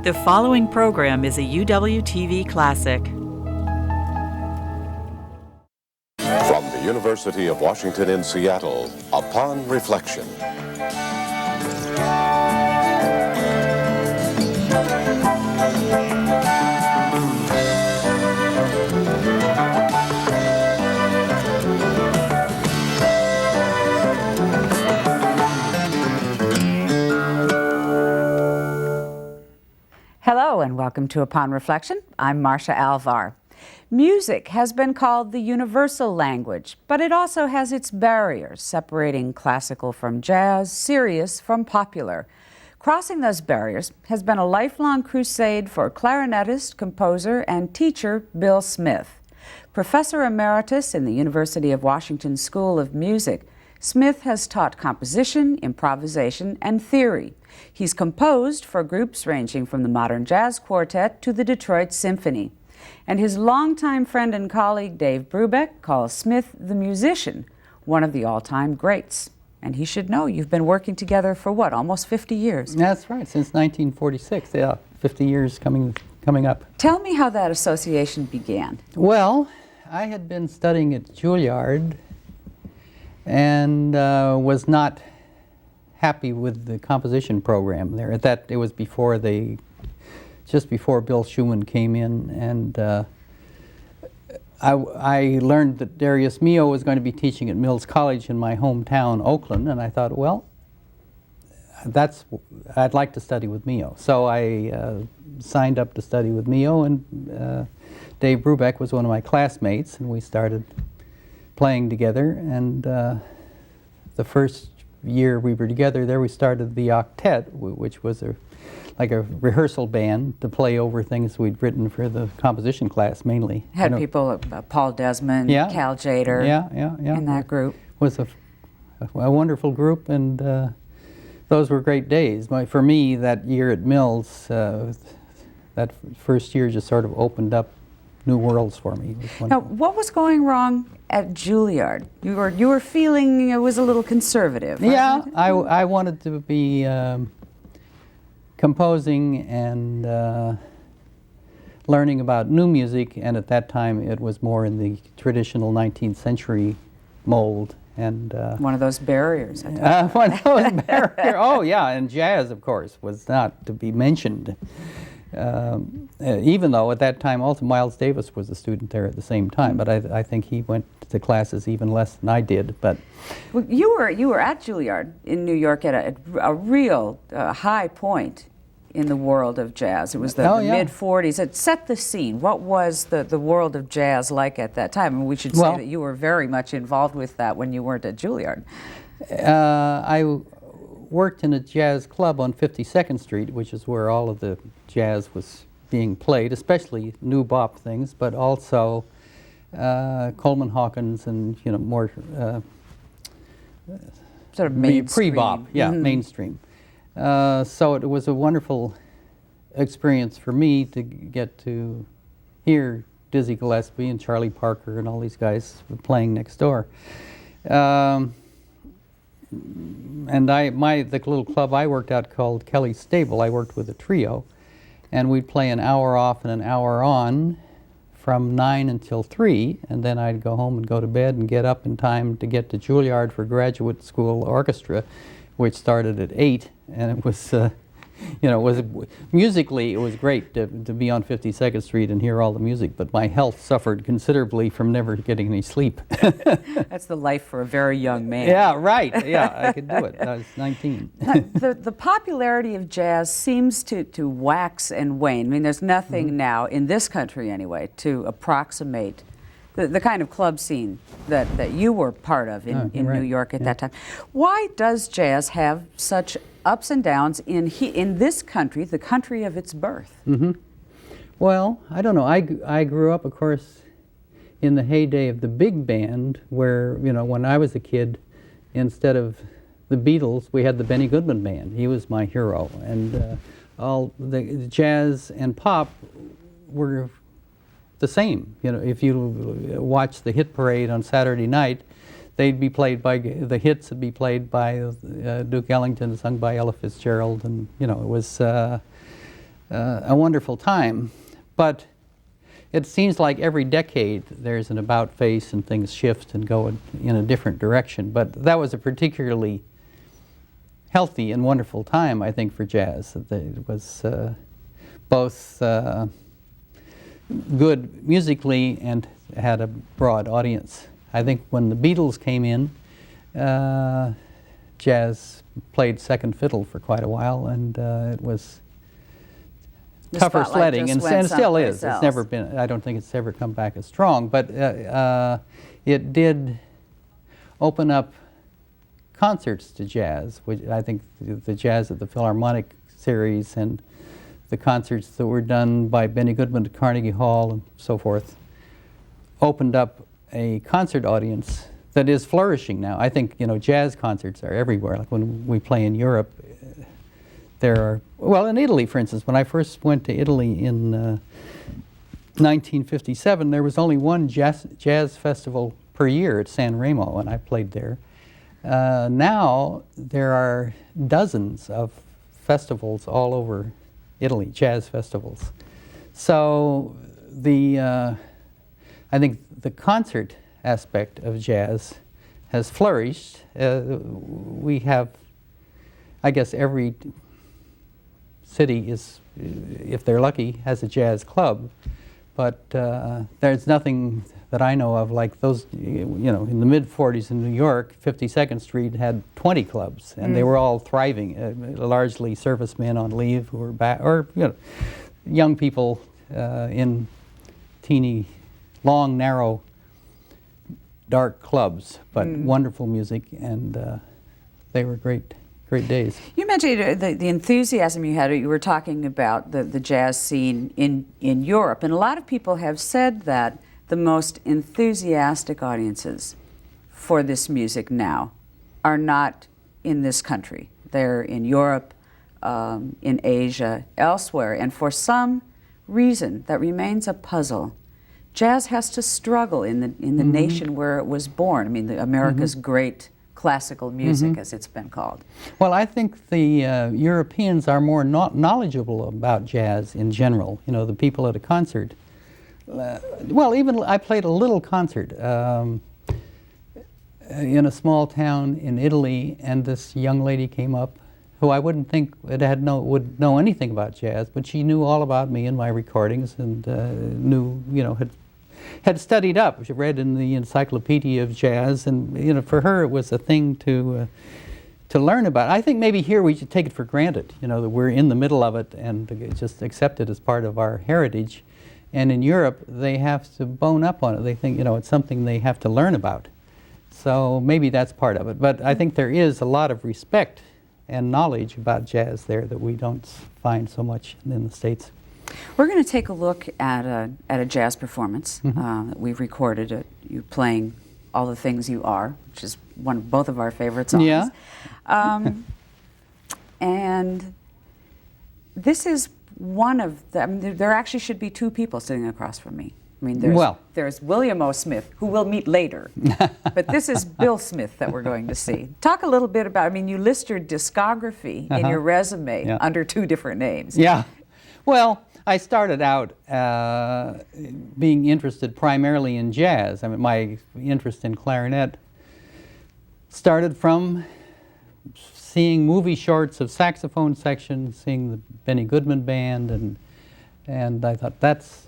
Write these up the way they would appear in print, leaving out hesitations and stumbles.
The following program is a UWTV classic. From the University of Washington in Seattle, Upon Reflection. Hello and welcome to Upon Reflection. I'm Marcia Alvar. Music has been called the universal language, but it also has its barriers, separating classical from jazz, serious from popular. Crossing those barriers has been a lifelong crusade for clarinetist, composer, and teacher Bill Smith. Professor emeritus in the University of Washington School of Music, Smith has taught composition, improvisation, and theory. He's composed for groups ranging from the Modern Jazz Quartet to the Detroit Symphony. And his longtime friend and colleague Dave Brubeck calls Smith the musician, one of the all-time greats. And he should know you've been working together for what, almost 50 years? That's right, since 1946, yeah, 50 years coming up. Tell me how that association began. Well, I had been studying at Juilliard and was not happy with the composition program there. It was before just before Bill Schumann came in, and I learned that Darius Milhaud was going to be teaching at Mills College in my hometown, Oakland, and I thought, well, I'd like to study with Milhaud. So I signed up to study with Milhaud, and Dave Brubeck was one of my classmates, and we started playing together, and the first year we were together there, we started the octet, which was like a rehearsal band to play over things we'd written for the composition class mainly. Had people, Paul Desmond, yeah, Cal Jader, yeah, in that group. Was a wonderful group, and those were great days. For me, that year at Mills, that first year just sort of opened up new worlds for me. Now, what was going wrong at Juilliard? You were feeling it was a little conservative. Yeah, I wanted to be composing and learning about new music, and at that time it was more in the traditional 19th century mold. And one of those barriers. One of those barriers. Oh yeah, and jazz, of course, was not to be mentioned. Even though at that time also Miles Davis was a student there at the same time, but I think he went to classes even less than I did. But well, you were at Juilliard in New York at a real high point in the world of jazz. It was the mid-'40s. It set the scene. What was the world of jazz like at that time? And we should say that you were very much involved with that when you weren't at Juilliard. I worked in a jazz club on 52nd Street, which is where all of the jazz was being played, especially new bop things, but also Coleman Hawkins and more sort of mainstream. Pre-bop, mainstream. So it was a wonderful experience for me to get to hear Dizzy Gillespie and Charlie Parker and all these guys playing next door. And the little club I worked at called Kelly's Stable, I worked with a trio, and we'd play an hour off and an hour on from 9 until 3, and then I'd go home and go to bed and get up in time to get to Juilliard for graduate school orchestra, which started at 8, and it was musically, it was great to be on 52nd Street and hear all the music, but my health suffered considerably from never getting any sleep. That's the life for a very young man. Yeah, right. Yeah, I could do it. I was 19. The popularity of jazz seems to wax and wane. I mean, there's nothing now, in this country anyway, to approximate the kind of club scene that you were part of in New York at that time. Why does jazz have such ups and downs in this country, the country of its birth? Mm-hmm. Well, I don't know. I grew up, of course, in the heyday of the big band, where, when I was a kid, instead of the Beatles, we had the Benny Goodman Band. He was my hero. And all the jazz and pop were the same. If you watch the hit parade on Saturday night, they'd be played by, the hits would be played by Duke Ellington, sung by Ella Fitzgerald, and it was a wonderful time. But it seems like every decade there's an about face and things shift and go in a different direction. But that was a particularly healthy and wonderful time, I think, for jazz. It was both good musically and had a broad audience. I think when the Beatles came in, jazz played second fiddle for quite a while, and it was tougher sledding, and still is. It's never been, I don't think it's ever come back as strong, but it did open up concerts to jazz, which I think the Jazz at the Philharmonic series and the concerts that were done by Benny Goodman at Carnegie Hall and so forth opened up a concert audience that is flourishing now. I think, you know, jazz concerts are everywhere. Like when we play in Europe, there are, well, in Italy, for instance, when I first went to Italy in 1957, there was only one jazz festival per year at San Remo, and I played there. Now there are dozens of festivals all over Italy, jazz festivals. So I think the concert aspect of jazz has flourished. We have, I guess, every city is, if they're lucky, has a jazz club, but there's nothing that I know of like those, you know, in the mid-40s in New York, 52nd Street had 20 clubs, and they were all thriving, largely servicemen on leave who were back, or, you know, young people in teeny, long, narrow, dark clubs, but wonderful music, and they were great days. You mentioned the enthusiasm you had. You were talking about the jazz scene in Europe, and a lot of people have said that the most enthusiastic audiences for this music now are not in this country. They're in Europe, in Asia, elsewhere, and for some reason that remains a puzzle. Jazz has to struggle in the nation where it was born. I mean, America's great classical music, as it's been called. Well, I think the Europeans are more knowledgeable about jazz in general. You know, the people at a concert. Well, even I played a little concert in a small town in Italy, and this young lady came up who I wouldn't think would know anything about jazz, but she knew all about me and my recordings, and knew, you know, had studied up. She read in the Encyclopedia of Jazz, and, you know, for her it was a thing to learn about. I think maybe here we should take it for granted, you know, that we're in the middle of it and just accept it as part of our heritage. And in Europe, they have to bone up on it. They think, you know, it's something they have to learn about. So maybe that's part of it. But I think there is a lot of respect and knowledge about jazz there that we don't find so much in the States. We're going to take a look at a jazz performance that we've recorded. You playing All the Things You Are, which is both of our favorite songs. Yeah. And this is one of the, I mean, there actually should be two people sitting across from me. I mean, there's William O. Smith, who we'll meet later, but this is Bill Smith that we're going to see. Talk a little bit about, I mean, you list your discography in your resume under two different names. Yeah. Well, I started out being interested primarily in jazz. I mean, my interest in clarinet started from seeing movie shorts of saxophone sections, seeing the Benny Goodman band, and I thought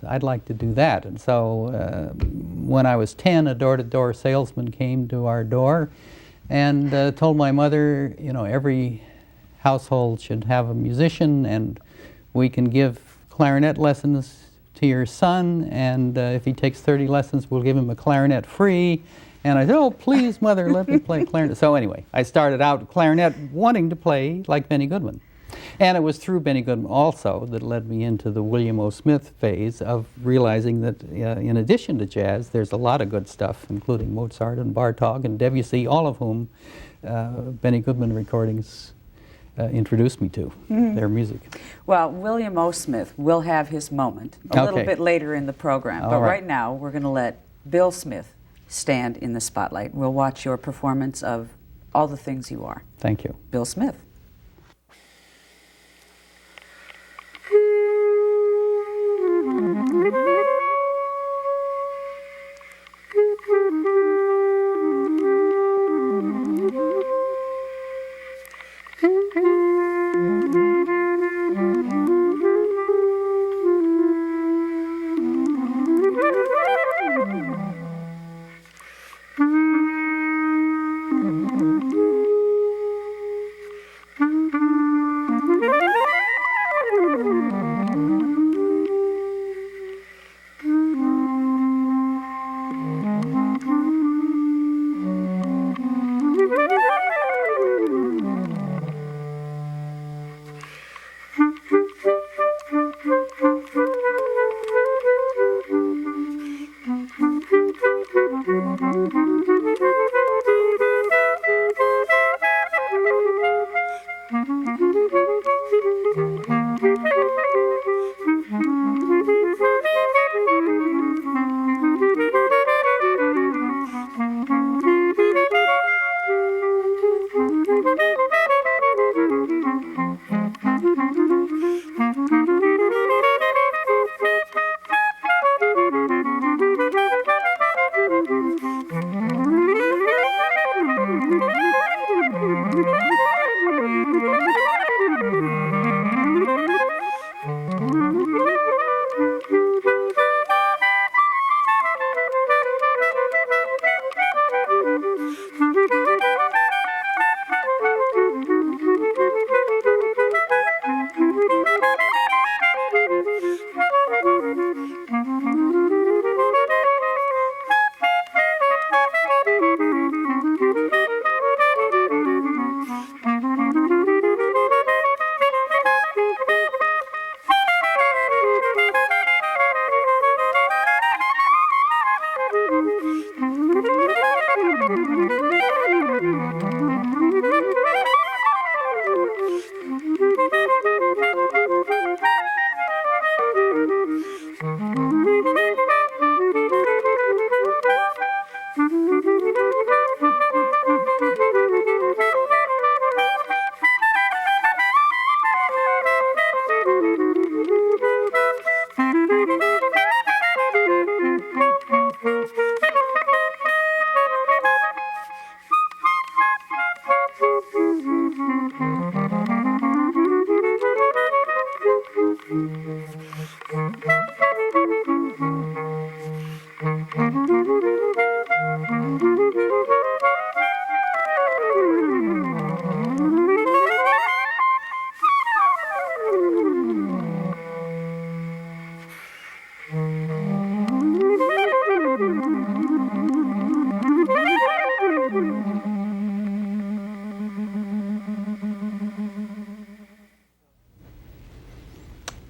I'd like to do that. And so when I was 10, a door-to-door salesman came to our door and told my mother, you know, every household should have a musician, and we can give clarinet lessons to your son, and if he takes 30 lessons, we'll give him a clarinet free. And I said, oh, please, Mother, let me play clarinet. So anyway, I started out clarinet wanting to play like Benny Goodman. And it was through Benny Goodman also that led me into the William O. Smith phase of realizing that in addition to jazz, there's a lot of good stuff, including Mozart and Bartók and Debussy, all of whom Benny Goodman recordings introduced me to their music. Well, William O. Smith will have his moment a little bit later in the program. But right now, we're going to let Bill Smith stand in the spotlight. We'll watch your performance of All the Things You Are. Thank you. Bill Smith.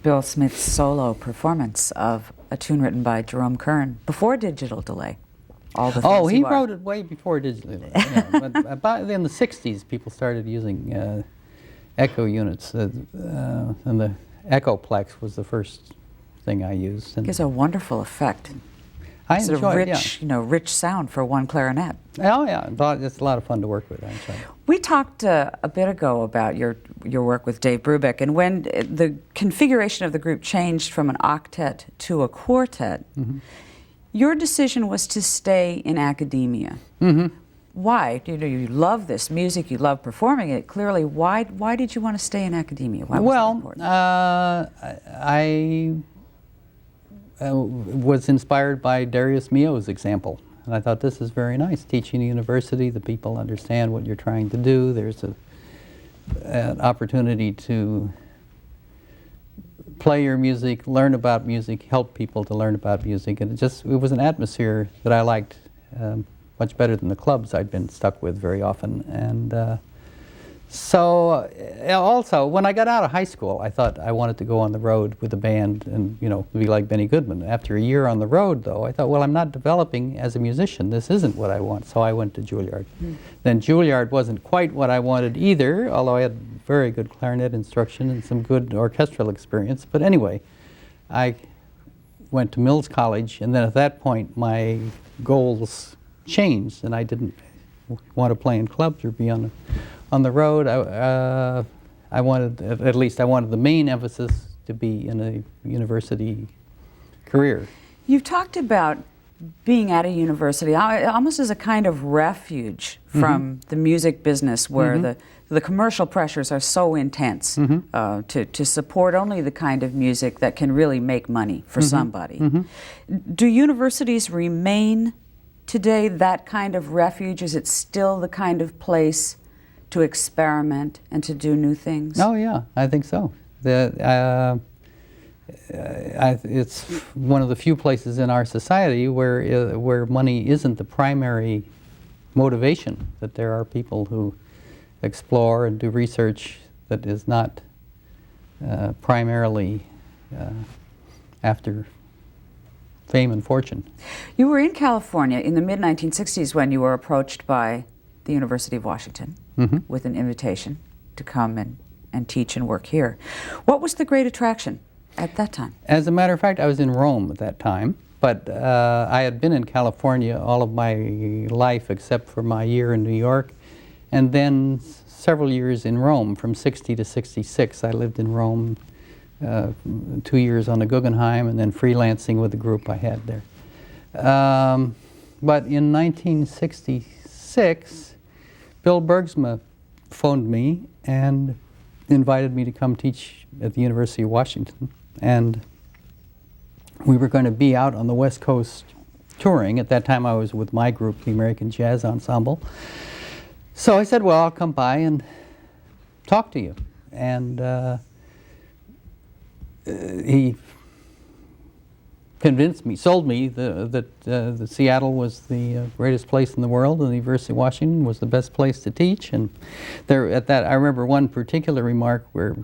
Bill Smith's solo performance of a tune written by Jerome Kern before digital delay. All the Oh, things he you are. wrote it way before digital delay. Yeah, but about in the 60s, people started using echo units, and the Echoplex was the first thing I used. And Gives a wonderful effect. I Sort of enjoyed rich, rich sound for one clarinet. Yeah. Oh, yeah. It's a lot of fun to work with. I enjoyed it. We talked a bit ago about your work with Dave Brubeck, and when the configuration of the group changed from an octet to a quartet, your decision was to stay in academia. Why? You love this music, you love performing it. Clearly, why did you want to stay in academia? Why was that important? I was inspired by Darius Milhaud's example. And I thought, this is very nice. Teaching a university, the people understand what you're trying to do. There's an opportunity to play your music, learn about music, help people to learn about music. And it was an atmosphere that I liked much better than the clubs I'd been stuck with very often. And so also, when I got out of high school, I thought I wanted to go on the road with a band and, be like Benny Goodman. After a year on the road, though, I thought, well, I'm not developing as a musician. This isn't what I want. So I went to Juilliard. Then Juilliard wasn't quite what I wanted either, although I had very good clarinet instruction and some good orchestral experience. But anyway, I went to Mills College, and then at that point, my goals changed, and I didn't want to play in clubs or be on the road. I wanted, at least I wanted the main emphasis to be in a university career. You've talked about being at a university almost as a kind of refuge from the music business, where the commercial pressures are so intense to support only the kind of music that can really make money for somebody. Do universities remain today that kind of refuge? Is it still the kind of place to experiment and to do new things? Oh yeah, I think so. It's one of the few places in our society where money isn't the primary motivation, that there are people who explore and do research that is not primarily after fame and fortune. You were in California in the mid-1960s when you were approached by the University of Washington with an invitation to come and teach and work here. What was the great attraction at that time? As a matter of fact, I was in Rome at that time, but I had been in California all of my life except for my year in New York, and then several years in Rome. From 60 to 66, I lived in Rome, 2 years on the Guggenheim, and then freelancing with the group I had there. But in 1966, Bill Bergsma phoned me and invited me to come teach at the University of Washington. And we were going to be out on the West Coast touring. At that time I was with my group, the American Jazz Ensemble. So I said, well, I'll come by and talk to you. And he convinced me, sold me that Seattle was the greatest place in the world, and the University of Washington was the best place to teach. And there, at that, I remember one particular remark where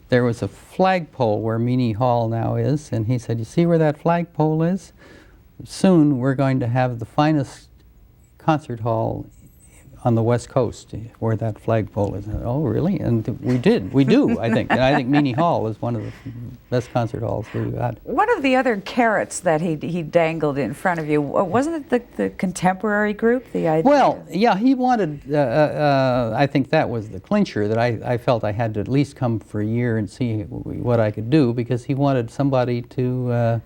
there was a flagpole where Meany Hall now is, and he said, "You see where that flagpole is? Soon we're going to have the finest concert hall on the West Coast where that flagpole is." Oh, really? And we do, I think. And I think Meany Hall is one of the best concert halls we've got. One of the other carrots that he dangled in front of you, wasn't it the contemporary group, the idea? Well, yeah, he wanted, I think that was the clincher, that I felt I had to at least come for a year and see what I could do, because he wanted somebody to,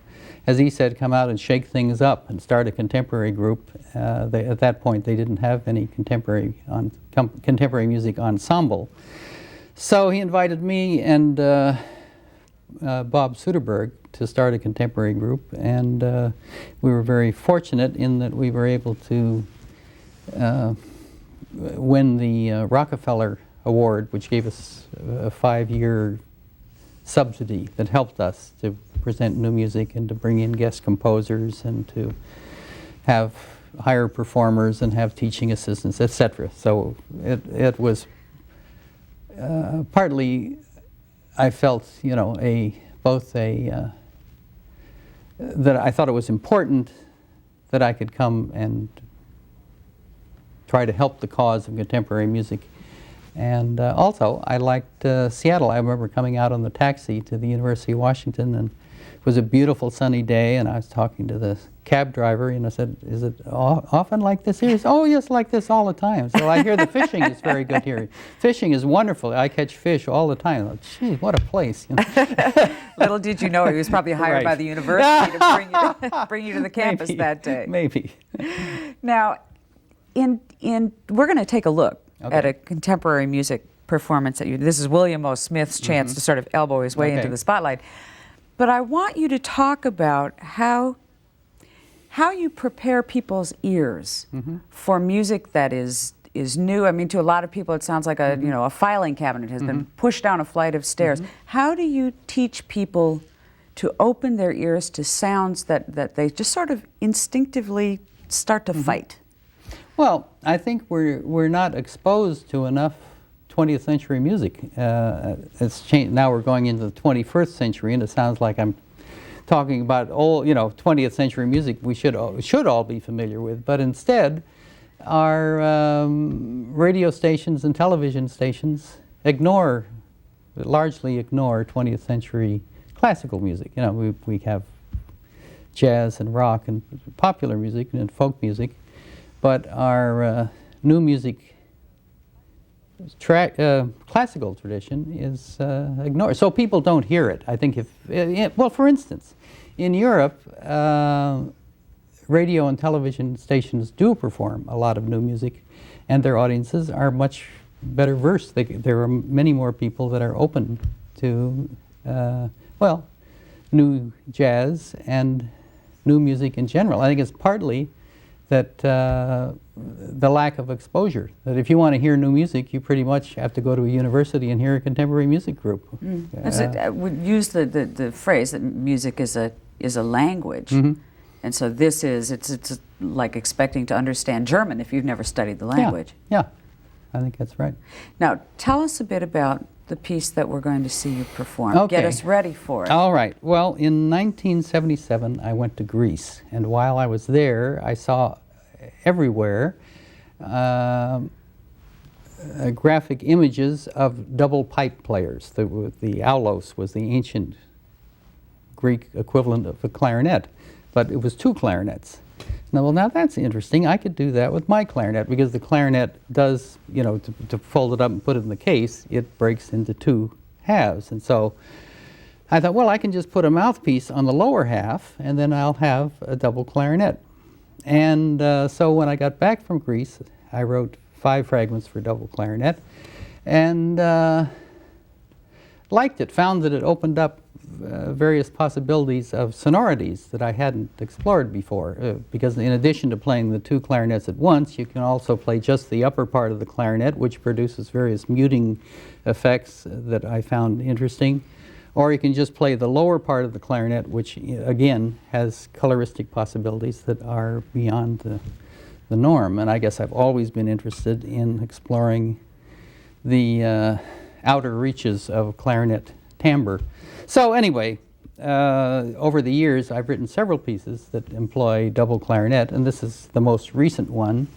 as he said, come out and shake things up and start a contemporary group. At that point, they didn't have any contemporary music ensemble. So he invited me and Bob Soderbergh to start a contemporary group, and we were very fortunate in that we were able to win the Rockefeller Award, which gave us a 5-year subsidy that helped us to present new music and to bring in guest composers and to hire performers and have teaching assistants, etc. So it was partly, I felt, you know, that I thought it was important that I could come and try to help the cause of contemporary music. And also, I liked Seattle. I remember coming out on the taxi to the University of Washington, and it was a beautiful sunny day, and I was talking to the cab driver, and I said, "Is it often like this here?" He said, "Oh, yes, like this all the time." So I hear the fishing is very good here. Fishing is wonderful. I catch fish all the time. Like, gee, what a place. You know? Little did you know he was probably hired by the university to bring you to the campus that day. Maybe. Now, we're going to take a look at a contemporary music performance that you. This is William O. Smith's chance to sort of elbow his way into the spotlight. But I want you to talk about how you prepare people's ears for music that is new. I mean, to a lot of people, it sounds like a a filing cabinet has been pushed down a flight of stairs. How do you teach people to open their ears to sounds that they just sort of instinctively start to fight? Well, I think we're not exposed to enough 20th century music. It's changed. Now we're going into the 21st century, and it sounds like I'm talking about old, 20th century music we should all be familiar with. But instead, our radio stations and television stations largely ignore 20th century classical music. You know, we have jazz and rock and popular music and folk music, but our new music classical tradition is ignored. So people don't hear it. I think well, for instance, in Europe, radio and television stations do perform a lot of new music, and their audiences are much better versed. There are many more people that are open to, new jazz and new music in general. I think it's partly that the lack of exposure. That if you want to hear new music, you pretty much have to go to a university and hear a contemporary music group. I would use the phrase that music is a language, and so it's like expecting to understand German if you've never studied the language. Yeah, I think that's right. Now, tell us a bit about the piece that we're going to see you perform. Okay. Get us ready for it. All right. Well, in 1977, I went to Greece, and while I was there, I saw everywhere graphic images of double pipe players. The aulos was the ancient Greek equivalent of a clarinet, but it was two clarinets. Now that's interesting. I could do that with my clarinet, because the clarinet does, to fold it up and put it in the case, it breaks into two halves. And so I thought, well, I can just put a mouthpiece on the lower half, and then I'll have a double clarinet. And so when I got back from Greece, I wrote 5 fragments for double clarinet, and liked it, found that it opened up various possibilities of sonorities that I hadn't explored before, because in addition to playing the 2 clarinets at once, you can also play just the upper part of the clarinet, which produces various muting effects that I found interesting, or you can just play the lower part of the clarinet, which again has coloristic possibilities that are beyond the norm. And I guess I've always been interested in exploring the outer reaches of clarinet timbre. So anyway, over the years I've written several pieces that employ double clarinet, and this is the most recent one,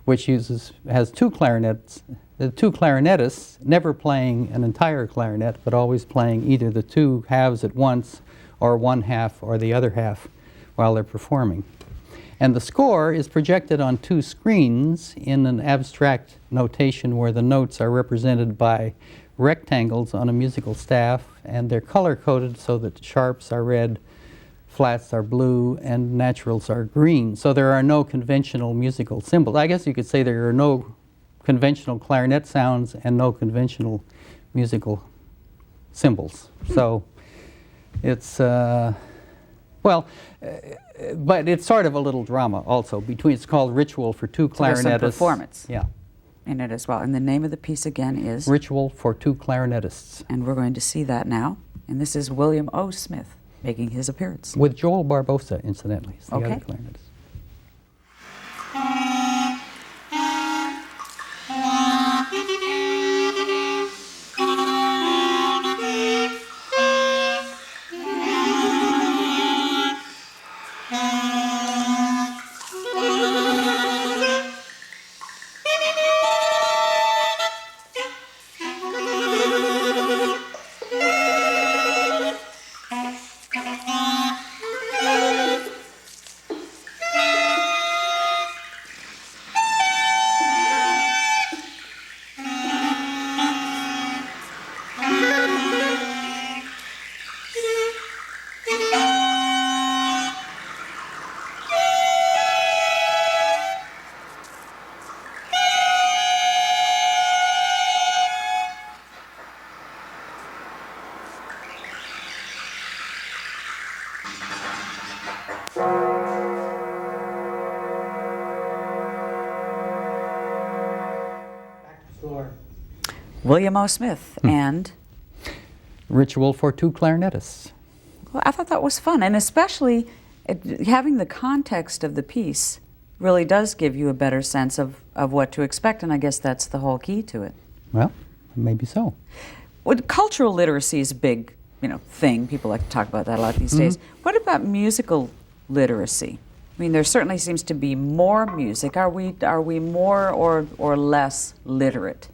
which has 2 clarinets, the 2 clarinetists never playing an entire clarinet, but always playing either the 2 halves at once, or one half or the other half while they're performing. And the score is projected on 2 screens in an abstract notation where the notes are represented by rectangles on a musical staff, and they're color-coded so that sharps are red, flats are blue, and naturals are green. So there are no conventional musical symbols. I guess you could say there are no conventional clarinet sounds and no conventional musical symbols. So it's, but it's sort of a little drama also between, it's called Ritual for 2 clarinetists. So there's some performance. Yeah. In it as well. And the name of the piece again is? Ritual for 2 clarinetists. And we're going to see that now. And this is William O. Smith making his appearance. With Joel Barbosa, incidentally. It's the Okay. other clarinetist. William O. Smith and? Ritual for 2 clarinetists. Well, I thought that was fun, and especially having the context of the piece really does give you a better sense of what to expect, and I guess that's the whole key to it. Well, maybe so. Well, cultural literacy is a big, thing. People like to talk about that a lot these days. What about musical literacy? I mean, there certainly seems to be more music. Are we more or less literate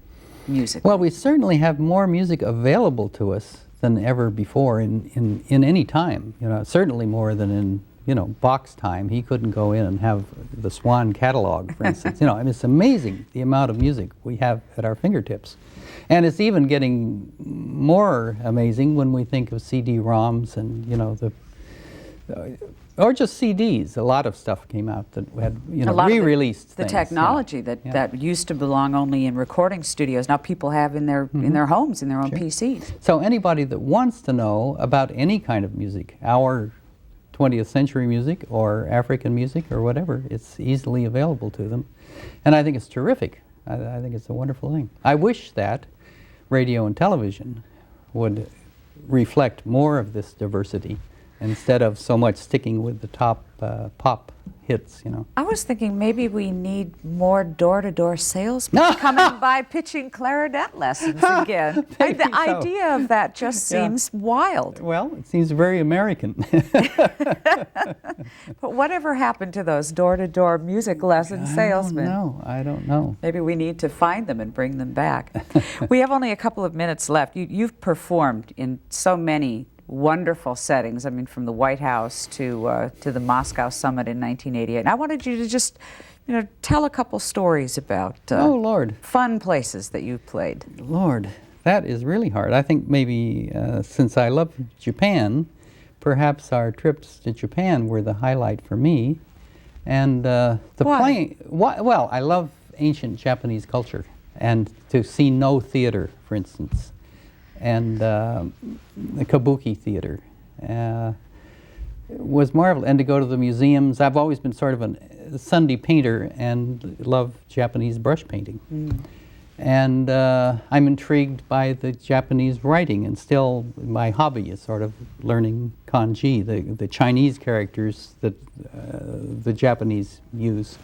musically? Well, we certainly have more music available to us than ever before in any time. Certainly more than in Bach's time. He couldn't go in and have the Swan catalog, for instance. It's amazing the amount of music we have at our fingertips. And it's even getting more amazing when we think of CD-ROMs and, or just CDs. A lot of stuff came out that had, re-released things. The technology that used to belong only in recording studios, now people have in their homes, in their own PCs. So anybody that wants to know about any kind of music, our 20th century music or African music or whatever. It's easily available to them. And I think it's terrific. I think it's a wonderful thing. I wish that radio and television would reflect more of this diversity instead of so much sticking with the top pop hits, you know. I was thinking maybe we need more door-to-door salesmen coming by pitching clarinet lessons again. The idea of that just seems wild. Well, it seems very American. But whatever happened to those door-to-door music lesson salesmen? I don't know. Maybe we need to find them and bring them back. We have only a couple of minutes left. You've performed in so many wonderful settings. I mean, from the White House to the Moscow Summit in 1988. And I wanted you to just, tell a couple stories about oh, Lord. Fun places that you've played. Lord, that is really hard. I think maybe since I love Japan, perhaps our trips to Japan were the highlight for me. And playing. Well, I love ancient Japanese culture, and to see No theater, for instance, and the Kabuki theater was marvelous. And to go to the museums. I've always been sort of a Sunday painter and love Japanese brush painting. And I'm intrigued by the Japanese writing, and still my hobby is sort of learning kanji, the Chinese characters that the Japanese use.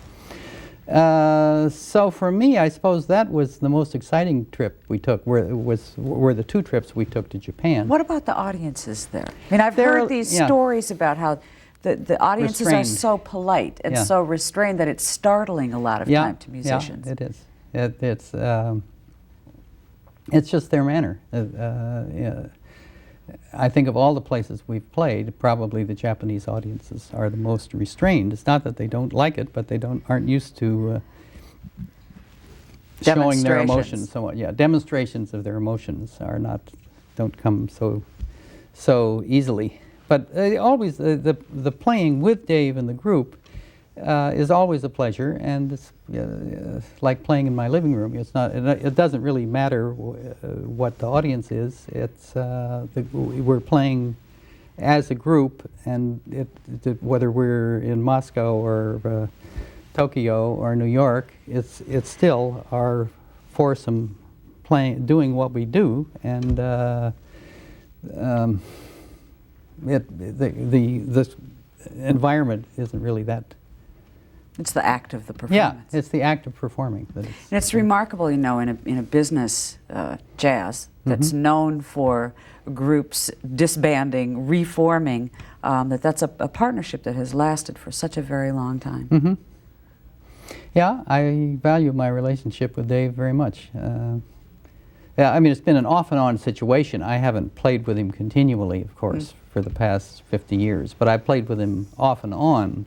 So for me, I suppose that was the most exciting trip we took, were the two trips we took to Japan. What about the audiences there? I mean, I've heard these stories about how the audiences are so polite and so restrained that it's startling a lot of time to musicians. Yeah, it is. It's just their manner. I think of all the places we've played, probably the Japanese audiences are the most restrained. It's not that they don't like it, but they aren't used to showing their emotions somewhat. Yeah, demonstrations of their emotions don't come so easily. But always the playing with Dave and the group is always a pleasure, and it's like playing in my living room. It doesn't really matter what the audience is. It's we're playing as a group, and whether we're in Moscow or Tokyo or New York, it's still our foursome doing what we do, and the environment isn't really that. It's the act of the performance. Yeah, it's the act of performing. And it's remarkable, in a business, jazz, that's known for groups disbanding, reforming, that's a partnership that has lasted for such a very long time. Yeah, I value my relationship with Dave very much. Yeah, I mean, it's been an off and on situation. I haven't played with him continually, of course, for the past 50 years, but I played with him off and on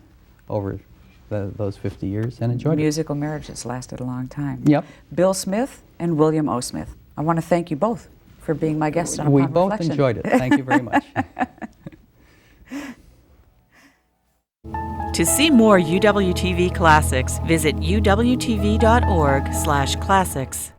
over those 50 years and enjoyed it. Musical marriages lasted a long time. Yep. Bill Smith and William O. Smith. I want to thank you both for being my guests on Upon We Reflection. both enjoyed it. Thank you very much. To see more UWTV classics, visit uwtv.org/classics.